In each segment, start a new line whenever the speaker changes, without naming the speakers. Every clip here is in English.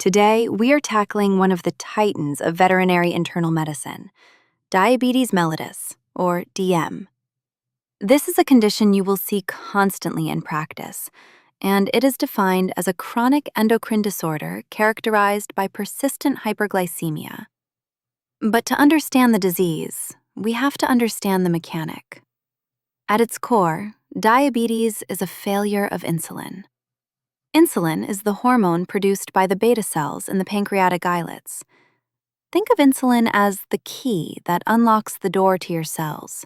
Today, we are tackling one of the titans of veterinary internal medicine, diabetes mellitus, or DM. This is a condition you will see constantly in practice, and it is defined as a chronic endocrine disorder characterized by persistent hyperglycemia. But to understand the disease, we have to understand the mechanic. At its core, diabetes is a failure of insulin. Insulin is the hormone produced by the beta cells in the pancreatic islets. Think of insulin as the key that unlocks the door to your cells.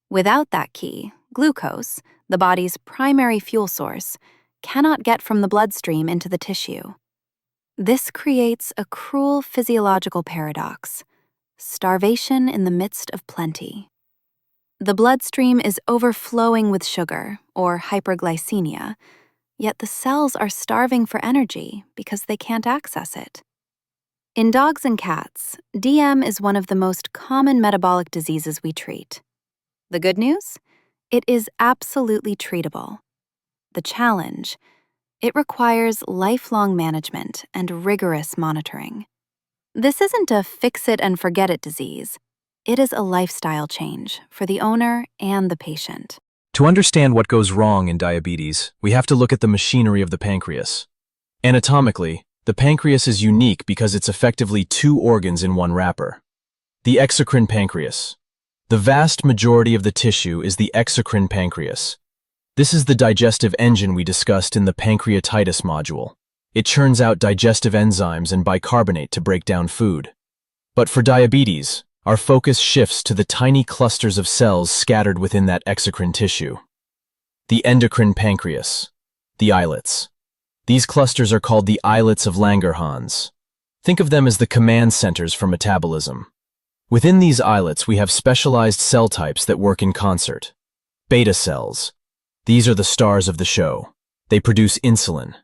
Without that key, glucose, the body's primary fuel source, cannot get from the bloodstream into the tissue. This creates a cruel physiological paradox: starvation in the midst of plenty. The bloodstream is overflowing with sugar, or hyperglycemia, yet the cells are starving for energy because they can't access it. In dogs and cats, DM is one of the most common metabolic diseases we treat. The good news? It is absolutely treatable. The challenge? It requires lifelong management and rigorous monitoring. This isn't a fix-it-and-forget-it disease. It is a lifestyle change for the owner and the patient.
To understand what goes wrong in diabetes, we have to look at the machinery of the pancreas. Anatomically, the pancreas is unique because it's effectively two organs in one wrapper. The exocrine pancreas. The vast majority of the tissue is the exocrine pancreas. This is the digestive engine we discussed in the pancreatitis module. It churns out digestive enzymes and bicarbonate to break down food. But for diabetes, our focus shifts to the tiny clusters of cells scattered within that exocrine tissue. The endocrine pancreas, the islets. These clusters are called the islets of Langerhans. Think of them as the command centers for metabolism. Within these islets, we have specialized cell types that work in concert. Beta cells. These are the stars of the show. They produce insulin.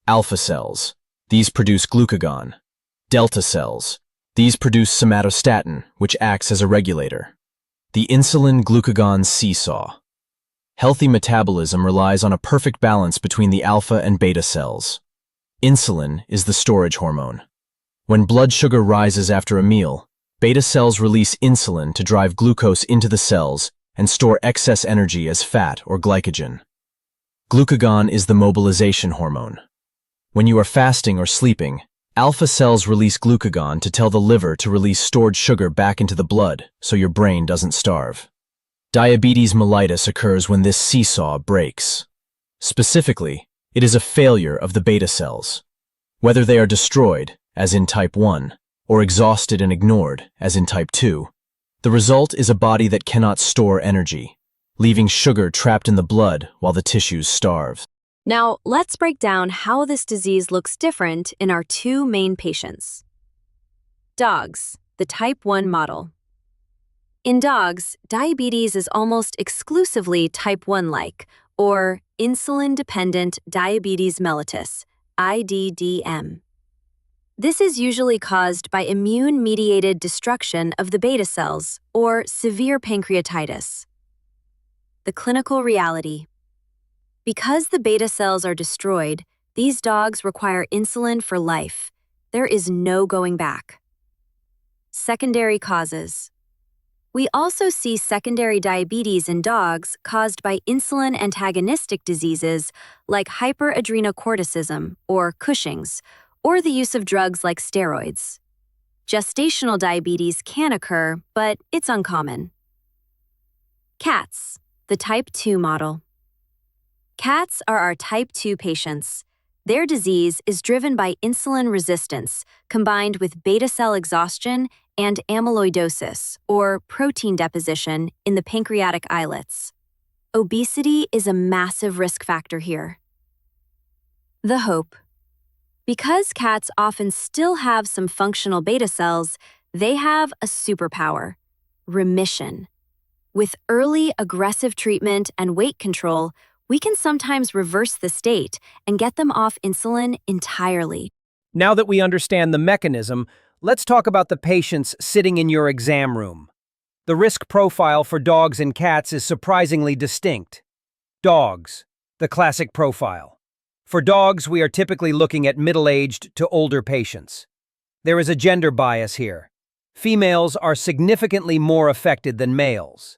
Alpha cells. These produce glucagon. Delta cells. These produce somatostatin, which acts as a regulator. The insulin-glucagon seesaw. Healthy metabolism relies on a perfect balance between the alpha and beta cells. Insulin is the storage hormone. When blood sugar rises after a meal, beta cells release insulin to drive glucose into the cells and store excess energy as fat or glycogen. Glucagon is the mobilization hormone. When you are fasting or sleeping, alpha cells release glucagon to tell the liver to release stored sugar back into the blood so your brain doesn't starve. Diabetes mellitus occurs when this seesaw breaks. Specifically, it is a failure of the beta cells. Whether they are destroyed, as in type 1, or exhausted and ignored, as in type 2, the result is a body that cannot store energy, leaving sugar trapped in the blood while the tissues starve.
Now, let's break down how this disease looks different in our two main patients. Dogs, the type 1 model. In dogs, diabetes is almost exclusively type 1-like, or insulin-dependent diabetes mellitus, IDDM. This is usually caused by immune-mediated destruction of the beta cells, or severe pancreatitis. The clinical reality. Because the beta cells are destroyed, these dogs require insulin for life. There is no going back. Secondary causes. We also see secondary diabetes in dogs caused by insulin antagonistic diseases like hyperadrenocorticism, or Cushing's, or the use of drugs like steroids. Gestational diabetes can occur, but it's uncommon. Cats, the type 2 model. Cats are our type 2 patients. Their disease is driven by insulin resistance combined with beta cell exhaustion and amyloidosis, or protein deposition, in the pancreatic islets. Obesity is a massive risk factor here. The hope. Because cats often still have some functional beta cells, they have a superpower: remission. With early aggressive treatment and weight control, we can sometimes reverse the state and get them off insulin entirely.
Now that we understand the mechanism, let's talk about the patients sitting in your exam room. The risk profile for dogs and cats is surprisingly distinct. Dogs, the classic profile. For dogs, we are typically looking at middle-aged to older patients. There is a gender bias here. Females are significantly more affected than males.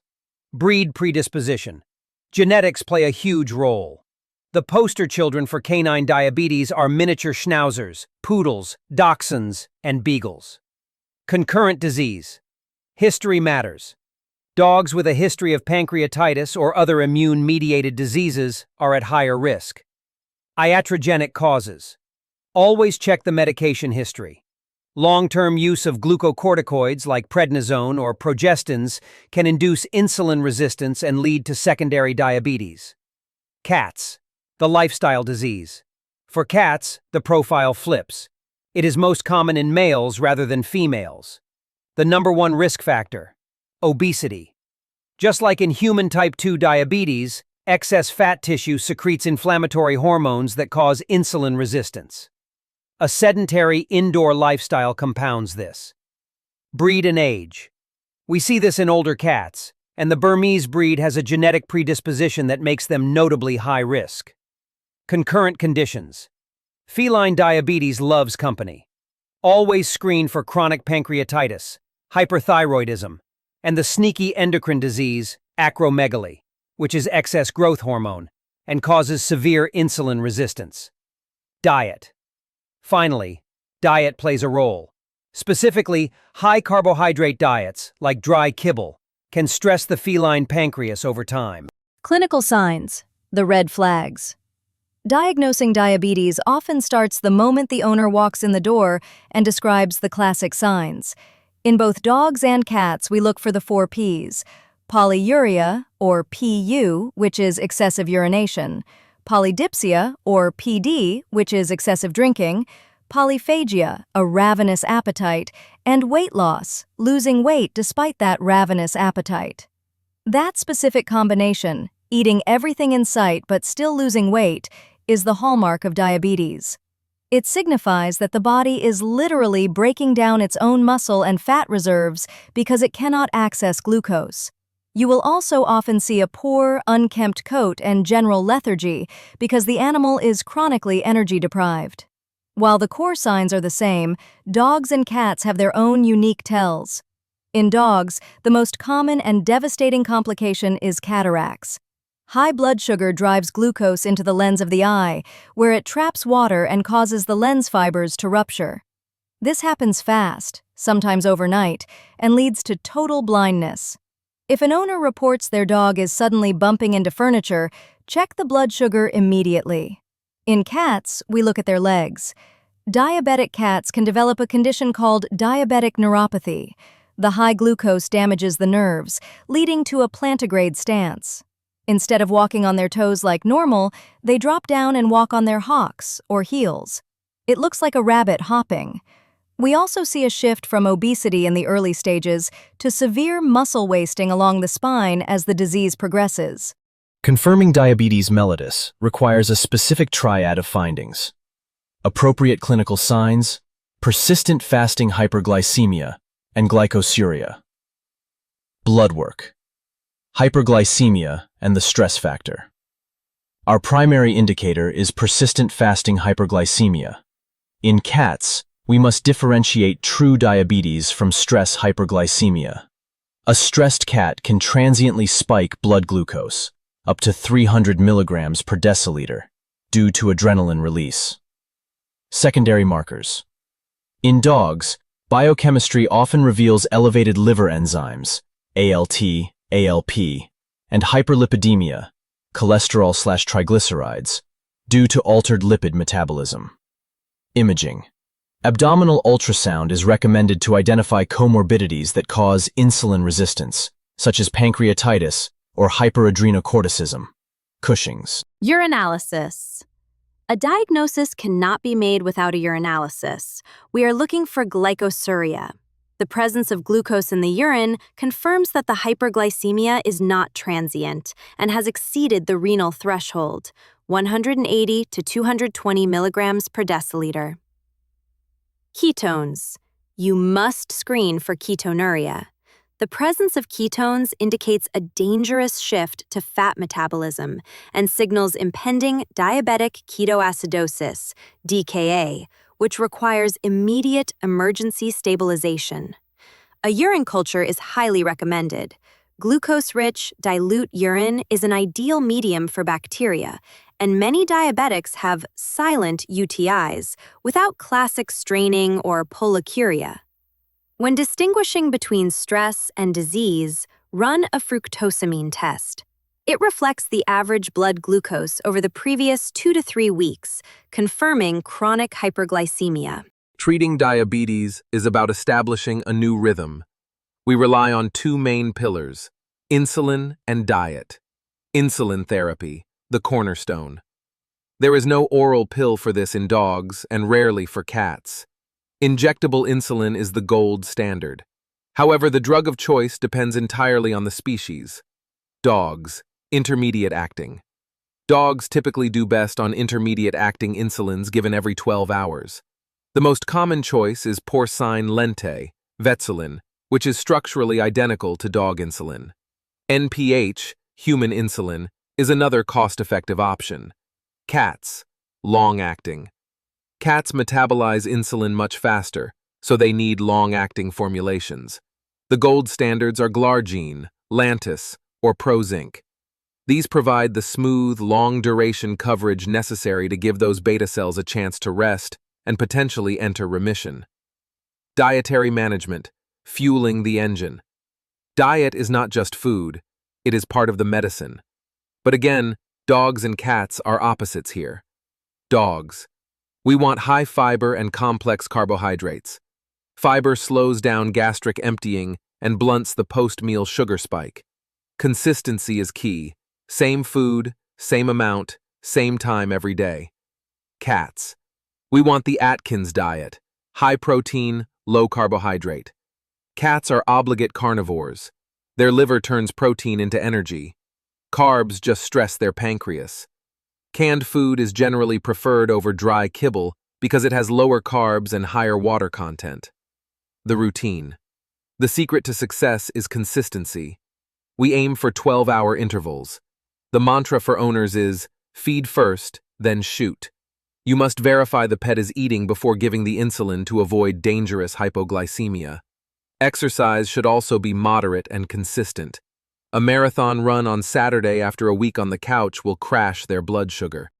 Breed predisposition. Genetics play a huge role. The poster children for canine diabetes are miniature schnauzers, poodles, dachshunds, and beagles. Concurrent disease. History matters. Dogs with a history of pancreatitis or other immune-mediated diseases are at higher risk. Iatrogenic causes. Always check the medication history. Long-term use of glucocorticoids like prednisone or progestins can induce insulin resistance and lead to secondary diabetes. Cats, the lifestyle disease. For cats, the profile flips. It is most common in males rather than females. The number one risk factor: obesity. Just like in human type 2 diabetes, excess fat tissue secretes inflammatory hormones that cause insulin resistance. A sedentary indoor lifestyle compounds this. Breed and age. We see this in older cats, and the Burmese breed has a genetic predisposition that makes them notably high risk. Concurrent conditions. Feline diabetes loves company. Always screen for chronic pancreatitis, hyperthyroidism, and the sneaky endocrine disease, acromegaly, which is excess growth hormone and causes severe insulin resistance. Diet. Finally, diet plays a role. Specifically, high-carbohydrate diets, like dry kibble, can stress the feline pancreas over time.
Clinical signs, the red flags. Diagnosing diabetes often starts the moment the owner walks in the door and describes the classic signs. In both dogs and cats, we look for the 4 Ps: polyuria, or PU, which is excessive urination; polydipsia, or PD, which is excessive drinking; polyphagia, a ravenous appetite; and weight loss, losing weight despite that ravenous appetite. That specific combination, eating everything in sight but still losing weight, is the hallmark of diabetes. It signifies that the body is literally breaking down its own muscle and fat reserves because it cannot access glucose. You will also often see a poor, unkempt coat and general lethargy because the animal is chronically energy deprived. While the core signs are the same, dogs and cats have their own unique tells. In dogs, the most common and devastating complication is cataracts. High blood sugar drives glucose into the lens of the eye, where it traps water and causes the lens fibers to rupture. This happens fast, sometimes overnight, and leads to total blindness. If an owner reports their dog is suddenly bumping into furniture, check the blood sugar immediately. In cats, we look at their legs. Diabetic cats can develop a condition called diabetic neuropathy. The high glucose damages the nerves, leading to a plantigrade stance. Instead of walking on their toes like normal, they drop down and walk on their hocks, or heels. It looks like a rabbit hopping. We also see a shift from obesity in the early stages to severe muscle wasting along the spine as the disease progresses.
Confirming diabetes mellitus requires a specific triad of findings: appropriate clinical signs, persistent fasting hyperglycemia, and glycosuria. Blood work. Hyperglycemia and the stress factor. Our primary indicator is persistent fasting hyperglycemia. In cats, we must differentiate true diabetes from stress hyperglycemia. A stressed cat can transiently spike blood glucose, up to 300 milligrams per deciliter, due to adrenaline release. Secondary markers. In dogs, biochemistry often reveals elevated liver enzymes, ALT, ALP, and hyperlipidemia, cholesterol/triglycerides, due to altered lipid metabolism. Imaging. Abdominal ultrasound is recommended to identify comorbidities that cause insulin resistance, such as pancreatitis or hyperadrenocorticism, Cushing's.
Urinalysis. A diagnosis cannot be made without a urinalysis. We are looking for glycosuria. The presence of glucose in the urine confirms that the hyperglycemia is not transient and has exceeded the renal threshold, 180 to 220 milligrams per deciliter. Ketones. You must screen for ketonuria. The presence of ketones indicates a dangerous shift to fat metabolism and signals impending diabetic ketoacidosis, DKA, which requires immediate emergency stabilization. A urine culture is highly recommended. Glucose-rich, dilute urine is an ideal medium for bacteria, and many diabetics have silent UTIs without classic straining or polyuria. When distinguishing between stress and disease, run a fructosamine test. It reflects the average blood glucose over the previous 2 to 3 weeks, confirming chronic hyperglycemia.
Treating diabetes is about establishing a new rhythm. We rely on two main pillars, insulin and diet. Insulin therapy, the cornerstone. There is no oral pill for this in dogs and rarely for cats. Injectable insulin is the gold standard. However, the drug of choice depends entirely on the species. Dogs, intermediate acting. Dogs typically do best on intermediate acting insulins given every 12 hours. The most common choice is porcine lente, Vetsolin, which is structurally identical to dog insulin. NPH, human insulin, is another cost-effective option. Cats, long-acting. Cats metabolize insulin much faster, so they need long-acting formulations. The gold standards are Glargine, Lantus, or Prozinc. These provide the smooth, long-duration coverage necessary to give those beta cells a chance to rest and potentially enter remission. Dietary management, fueling the engine. Diet is not just food, it is part of the medicine. But again, dogs and cats are opposites here. Dogs. We want high fiber and complex carbohydrates. Fiber slows down gastric emptying and blunts the post-meal sugar spike. Consistency is key. Same food, same amount, same time every day. Cats. We want the Atkins diet. High protein, low carbohydrate. Cats are obligate carnivores. Their liver turns protein into energy. Carbs just stress their pancreas. Canned food is generally preferred over dry kibble because it has lower carbs and higher water content. The routine. The secret to success is consistency. We aim for 12-hour intervals. The mantra for owners is, feed first, then shoot. You must verify the pet is eating before giving the insulin to avoid dangerous hypoglycemia. Exercise should also be moderate and consistent. A marathon run on Saturday after a week on the couch will crash their blood sugar.